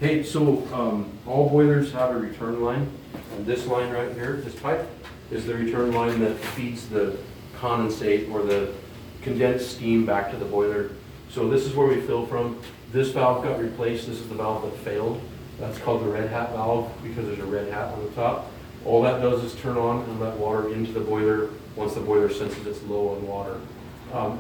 Hey, so all boilers have a return line, and this line right here, this pipe, is the return line that feeds the condensate or the condensed steam back to the boiler. So this is where we fill from. This valve got replaced. This is the valve that failed. That's called the red hat valve because there's a red hat on the top. All that does is turn on and let water into the boiler once the boiler senses it's low on water.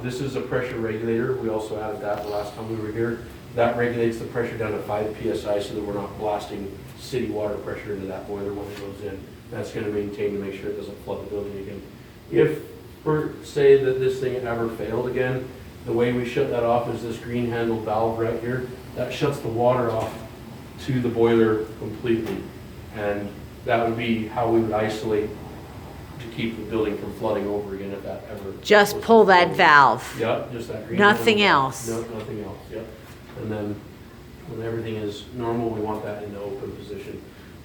This is a pressure regulator. We also added that the last time we were here. That regulates the pressure down to 5 psi so that we're not blasting city water pressure into that boiler when it goes in. That's going to maintain to make sure it doesn't flood the building again. If, for say that this thing ever failed again, the way we shut that off is this green handled valve right here. That shuts the water off to the boiler completely. And that would be how we would isolate to keep the building from flooding over again if that ever. Just pull that valve. Yep, just that green. Nothing handle else. valve. No, nothing else, yep. And then when everything is normal, we want that in the open position.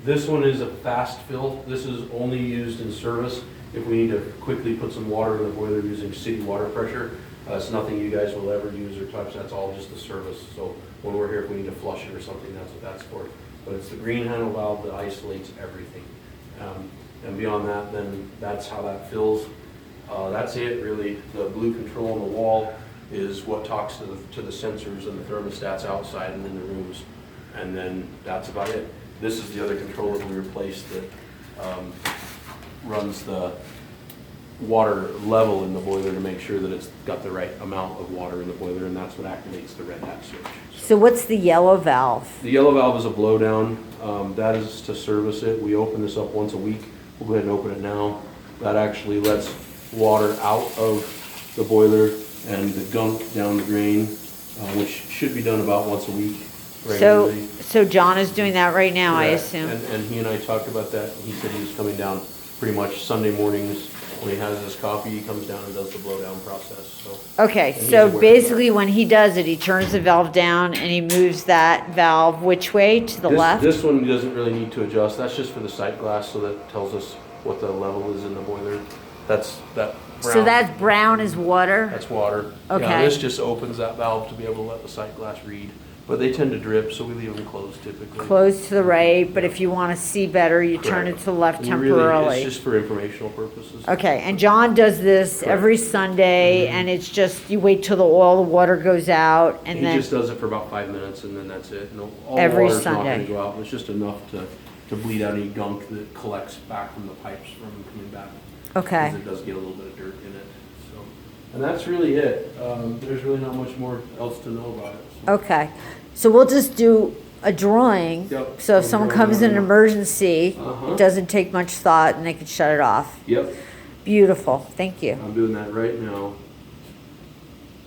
This one is a fast fill. This is only used in service if we need to quickly put some water in the boiler using city water pressure. It's nothing you guys will ever use or touch. That's all just the service. So when we're here, if we need to flush it or something, that's what that's for. But it's the green handle valve that isolates everything. And beyond that, then that's how that fills. That's it, really. The blue control on the wall is what talks to the sensors and the thermostats outside and in the rooms. And then that's about it. This is the other controller we replaced that runs the water level in the boiler to make sure that it's got the right amount of water in the boiler, and that's what activates the red hat switch. So what's the yellow valve? The yellow valve is a blowdown. That is to service it. We open this up once a week. We'll go ahead and open it now. That actually lets water out of the boiler and the gunk down the drain, which should be done about once a week regularly. So John is doing that right now, I Correct. assume. And he and I talked about that. He said he was coming down pretty much Sunday mornings. When he has his coffee, he comes down and does the blowdown process, so. Okay, And he's so aware of basically when he does it, he turns the valve down and he moves that valve which way? To the left? This one doesn't really need to adjust. That's just for the sight glass, so that tells us what the level is in the boiler. That's that brown. So that brown is water? That's water. Okay. Yeah, this just opens that valve to be able to let the sight glass read. But they tend to drip, so we leave them closed typically. Close to the right, but if you want to see better, you turn it Correct. to the left We really- temporarily. It's just for informational purposes. Okay, and John does this Correct. every Sunday, and it's just, you wait till all the water goes out, and He then, just does it for about 5 minutes and then that's it. No, all the Every water's not Sunday. gonna go out. It's just enough to bleed out any gunk that collects back from the pipes from coming back. okay. Because it does get a little bit of dirt in it, so. And that's really it. There's really not much more else to know about it. So. Okay, so we'll just do a drawing. Yep. So if someone comes in an emergency, Uh-huh. it doesn't take much thought and they can shut it off. Yep, Beautiful, thank you. I'm doing that right now.